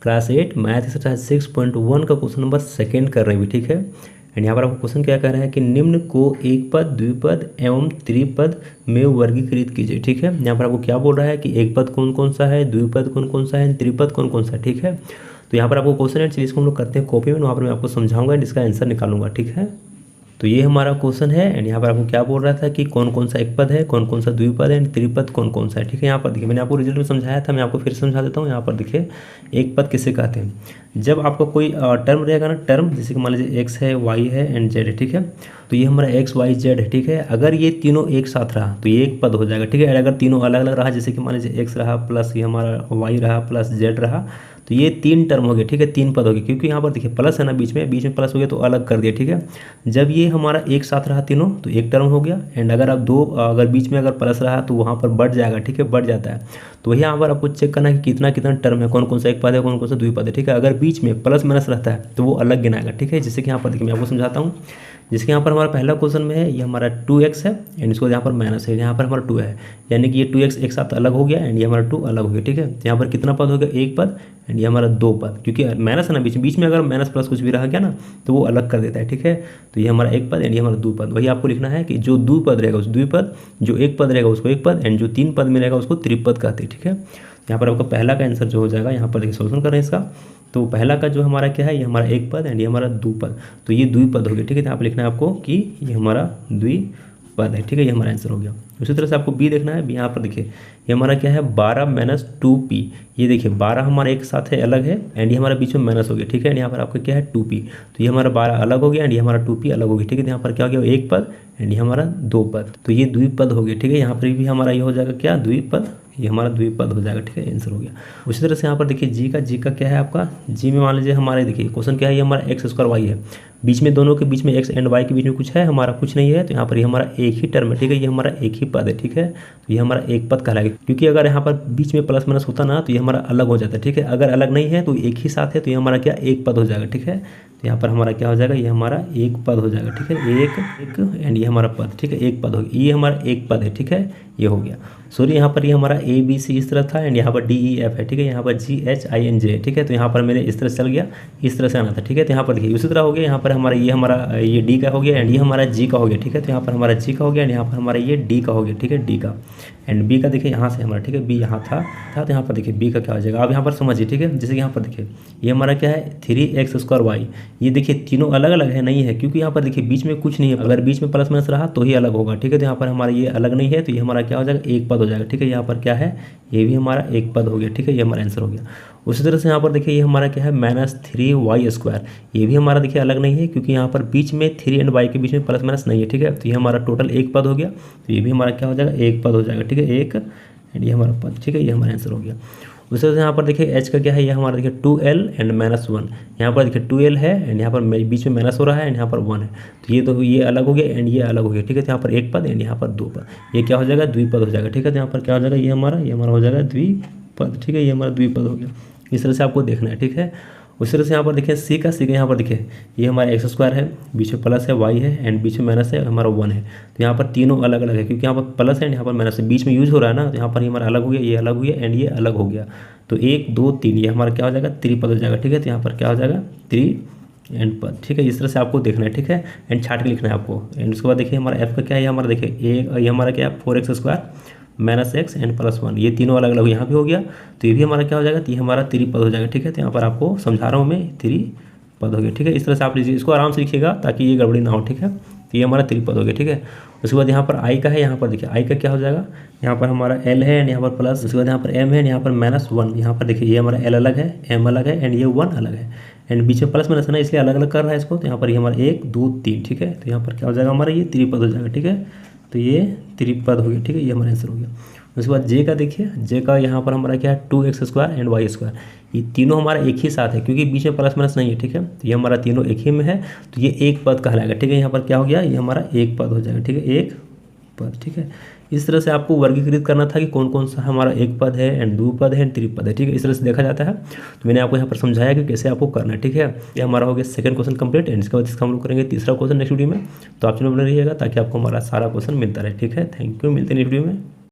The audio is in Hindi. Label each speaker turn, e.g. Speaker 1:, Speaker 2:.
Speaker 1: क्लास 8 मैथ एक्सरसाइज 6.1 का क्वेश्चन नंबर सेकंड कर रहे हैं, ठीक है। एंड यहाँ पर आपको क्वेश्चन क्या कर रहा है कि निम्न को एक पद, द्विपद एवं त्रिपद में वर्गीकृत कीजिए, ठीक है। यहाँ पर आपको क्या बोल रहा है कि एक पद कौन कौन सा है, द्विपद कौन कौन सा है, त्रिपद कौन कौन सा है, ठीक है। तो यहाँ पर आपको क्वेश्चन है, चलिए इसको हम लोग करते हैं कॉपी में, वहाँ पर मैं आपको समझाऊंगा एंड इसका आंसर निकालूंगा, ठीक है। तो ये हमारा क्वेश्चन है एंड यहाँ पर आपको क्या बोल रहा था कि कौन कौन सा एक पद है, कौन कौन सा द्विपद है एंड त्रिपद कौन कौन सा है, ठीक है। यहाँ पर देखिए मैंने आपको रिजल्ट में समझाया था, मैं आपको फिर समझा देता हूँ। यहाँ पर देखिए एक पद किसे कहते हैं, जब आपका कोई टर्म रहेगा ना, टर्म जैसे कि मान लीजिए एक्स है, वाई है एंड जेड है, ठीक है। तो ये हमारा एक्स वाई जेड है, ठीक है। अगर ये तीनों एक साथ रहा तो ये एक पद हो जाएगा, ठीक है। अगर तीनों अलग अलग रहा, जैसे कि मान लीजिए एक्स रहा प्लस ये हमारा वाई रहा प्लस जेड रहा, तो ये तीन टर्म हो गए, ठीक है, तीन पद हो गए, क्योंकि यहाँ पर देखिए प्लस है ना, बीच में प्लस हो गया तो अलग कर दिया, ठीक है। जब ये हमारा एक साथ रहा तीनों तो एक टर्म हो गया एंड अगर आप दो अगर बीच में अगर प्लस रहा तो वहाँ पर बढ़ जाएगा, ठीक है, बढ़ जाता है। तो वही यहाँ पर आपको चेक करना है कि कितना कितना टर्म है, कौन कौन सा एक पद है, कौन कौन सा द्विपद है, ठीक है। अगर बीच में प्लस माइनस रहता है तो वो अलग गिनाएगा, ठीक है। जैसे कि यहाँ पर देखिए मैं आपको समझाता हूँ, जिसके यहाँ पर हमारा पहला क्वेश्चन में है ये हमारा 2x है एंड इसको यहाँ पर माइनस है, यहाँ पर हमारा 2 है, यानी कि ये 2x एक साथ अलग हो गया एंड ये हमारा 2 अलग हो गया, ठीक है। यहाँ पर कितना पद हो गया, एक पद एंड ये हमारा दो पद, क्योंकि माइनस है ना, बीच में अगर माइनस प्लस कुछ भी रह गया ना तो वो अलग कर देता है, ठीक है। तो ये हमारा एक पद एंड ये हमारा दो पद। वही आपको लिखना है कि जो द्विपद रहेगा उस द्विपद, जो एक पद रहेगा उसको एक पद एंड जो तीन पद में रहेगा उसको त्रिपद कहते हैं, ठीक है। यहाँ पर आपका पहला का आंसर जो हो जाएगा, यहाँ पर देखिए सोल्यूशन कर रहे हैं इसका। तो पहला का जो हमारा क्या है, ये हमारा एक पद एंड ये हमारा द्विपद, तो ये द्विपद हो गया, ठीक है। यहाँ पर लिखना है आपको कि ये हमारा द्विपद है, ठीक है, ये हमारा आंसर हो गया। उसी तरह से आपको बी देखना है, यहाँ पर देखिए ये हमारा क्या है 12 माइनस 2p, ये देखिए 12 हमारा एक साथ है अलग है एंड ये हमारा बीच में माइनस हो गया, ठीक है। एंड यहाँ पर आपका क्या है 2p, तो ये हमारा 12 अलग हो गया एंड ये हमारा 2p अलग हो गया, ठीक है। तो यहाँ पर क्या हो गया एक पद एंड ये हमारा दो पद, तो ये द्विपद हो गया, ठीक है। यहाँ पर भी हमारा ये हो जाएगा क्या द्विपद, ये हमारा द्विपद हो जाएगा, ठीक है, आंसर हो गया। उसी तरह से यहाँ पर देखिए जी का क्या है आपका, जी में मान लीजिए हमारे देखिए क्वेश्चन क्या है, ये हमारा एक्स स्क्वायर वाई है, बीच में दोनों के बीच में एक्स एंड वाई के बीच में कुछ है, हमारा कुछ नहीं है, तो यहाँ पर ये हमारा एक ही टर्म है, ठीक है, ये हमारा एक ही पद है, ठीक है। तो ये हमारा एक पद कहलाएगा, क्योंकि अगर यहाँ पर बीच में प्लस माइनस होता ना तो ये हमारा अलग हो जाता है, ठीक है। अगर अलग नहीं है तो एक ही साथ है तो ये हमारा क्या एक पद हो जाएगा, ठीक है। तो यहाँ पर हमारा क्या हो जाएगा, ये हमारा एक पद हो जाएगा, ठीक है, एक एंड ये हमारा पद, ठीक है, एक पद हो गया, ये हमारा एक पद है, ठीक है, ये हो गया। सॉरी यहाँ पर ये हमारा ए बी सी इस तरह था एंड यहाँ पर डी ई एफ है, ठीक है, यहाँ पर जी एच आई एन जे, ठीक है। तो यहाँ पर मैंने इस तरह से चल गया, इस तरह से आना था, ठीक है। तो यहाँ पर देखिए उसी तरह हो गया, यहाँ पर हमारा ये डी का हो गया एंड ये हमारा जी का हो गया, ठीक है। तो यहाँ पर हमारा जी का हो गया एंड यहाँ पर हमारा ये डी का हो गया, ठीक है, डी का एंड बी का देखिए यहाँ से हमारा, ठीक है, बी यहाँ था तो यहाँ पर देखिए बी का क्या हो जाएगा, अब यहाँ पर समझिए, ठीक है। जैसे कि यहाँ पर देखिए ये हमारा क्या है 3x स्क्वायर वाई, ये देखिए तीनों अलग अलग है, नहीं है, क्योंकि यहाँ पर देखिए बीच में कुछ नहीं है, अगर बीच में प्लस माइनस रहा तो ही अलग होगा, ठीक है। तो यहाँ पर हमारा ये अलग नहीं है तो ये हमारा क्या हो जाएगा एक पद हो जाएगा, ठीक है। यहाँ पर क्या है ये भी हमारा एक पद हो गया, ठीक है, ये हमारा आंसर हो गया। उसी तरह से यहाँ पर देखिए ये हमारा क्या है -3y स्क्वायर, ये भी हमारा देखिए अलग नहीं है, क्योंकि यहाँ पर बीच में 3 एंड y के बीच में प्लस माइनस नहीं है, ठीक है। तो ये हमारा टोटल एक पद हो गया, तो ये भी हमारा क्या हो जाएगा एक पद हो जाएगा, ठीक है, एक एंड ये हमारा पद, ठीक है, ये हमारा आंसर हो गया। उसी तरह से यहाँ पर देखिए h का क्या है, ये हमारा देखिए 2l एंड -1, यहाँ पर देखिए 2l है एंड यहाँ पर बीच में माइनस हो रहा है एंड यहाँ पर 1 है, तो ये अलग हो गया एंड ये अलग हो गया, ठीक है। तो यहाँ पर एक पद एंड यहाँ पर दो पद, ये क्या हो जाएगा द्विपद हो जाएगा, ठीक है। तो यहाँ पर क्या हो जाएगा ये हमारा हो जाएगा द्विपद, ठीक है, ये हमारा द्विपद हो गया। इस तरह से आपको देखना है, ठीक है। उसी तरह से यहाँ पर देखिए सी का यहाँ पर देखिए ये हमारा एक्स स्क्वायर है, बीच में प्लस है, वाई है एंड बीच में माइनस है, हमारा 1 है। तो यहाँ पर तीनों अलग अलग है, क्योंकि यहाँ पर प्लस है एंड यहाँ पर माइनस है, बीच में यूज हो रहा है ना, तो यहाँ पर हमारा अलग हो गया, ये अलग हो गया एंड ये अलग हो गया। तो 1 2 3 ये हमारा क्या हो जाएगा त्रिपद हो जाएगा, ठीक है। तो यहाँ पर क्या हो जाएगा त्रि एंड पद, ठीक है। इस तरह से आपको देखना है, ठीक है, एंड छाट के लिखना है आपको। एंड उसके बाद देखिए हमारा एफ का क्या है, हमारा देखिए ये हमारा क्या है 4x स्क्वायर -x एंड +1, ये तीनों अलग अलग यहाँ भी हो गया, तो ये भी हमारा क्या हो जाएगा, तो ये हमारा त्रिपद हो जाएगा, ठीक है। तो यहाँ पर आपको समझा रहा हूँ मैं, त्रिपद हो गया, ठीक है। इस तरह से आप लीजिए, इसको आराम से लिखिएगा ताकि ये गड़बड़ी ना हो, ठीक है। तो ये हमारा त्रिपद हो गया, ठीक है। उसके बाद यहाँ पर आई का है, यहाँ पर देखिए आई का क्या हो जाएगा, यहाँ पर हमारा एल है एंड यहाँ पर प्लस, उसके बाद यहाँ पर एम है एंड यहाँ पर -1, यहाँ पर देखिए ये हमारा एल अलग है, एम अलग है एंड ये 1 अलग है एंड बीच में प्लस माइनस है ना, इसलिए अलग अलग कर रहा है इसको। तो यहाँ पर ये हमारा 1 2 3, ठीक है। तो यहाँ पर क्या हो जाएगा हमारा ये त्रिपद हो जाएगा, ठीक है। तो ये त्रिपद हो गया, ठीक है, ये हमारा आंसर हो गया। उसके बाद जे का देखिए, जे का यहाँ पर हमारा क्या है 2x square and Y square, ये तीनों हमारा एक ही साथ है, क्योंकि बीच में प्लस माइनस नहीं है, ठीक है। तो ये हमारा तीनों एक ही में है, तो ये एक पद कहलाएगा, ठीक है। यहाँ पर क्या हो गया, ये हमारा एक पद हो जाएगा, ठीक है, एक पद, ठीक है। इस तरह से आपको वर्गीकृत करना था कि कौन कौन सा हमारा एक पद है एंड द्विपद है एंड त्रिपद है, ठीक है। इस तरह से देखा जाता है, तो मैंने आपको यहाँ पर समझाया कि कैसे आपको करना है, ठीक है। ये हमारा हो गया सेकंड क्वेश्चन कंप्लीट एंड इसके बाद इसका हम लोग करेंगे तीसरा क्वेश्चन नेक्स्ट वीडियो में। तो आप चैनल बने रहिएगा ताकि आपको हमारा सारा क्वेश्चन मिलता रहे, ठीक है। थैंक यू, मिलते हैं नेक्स्ट वीडियो में।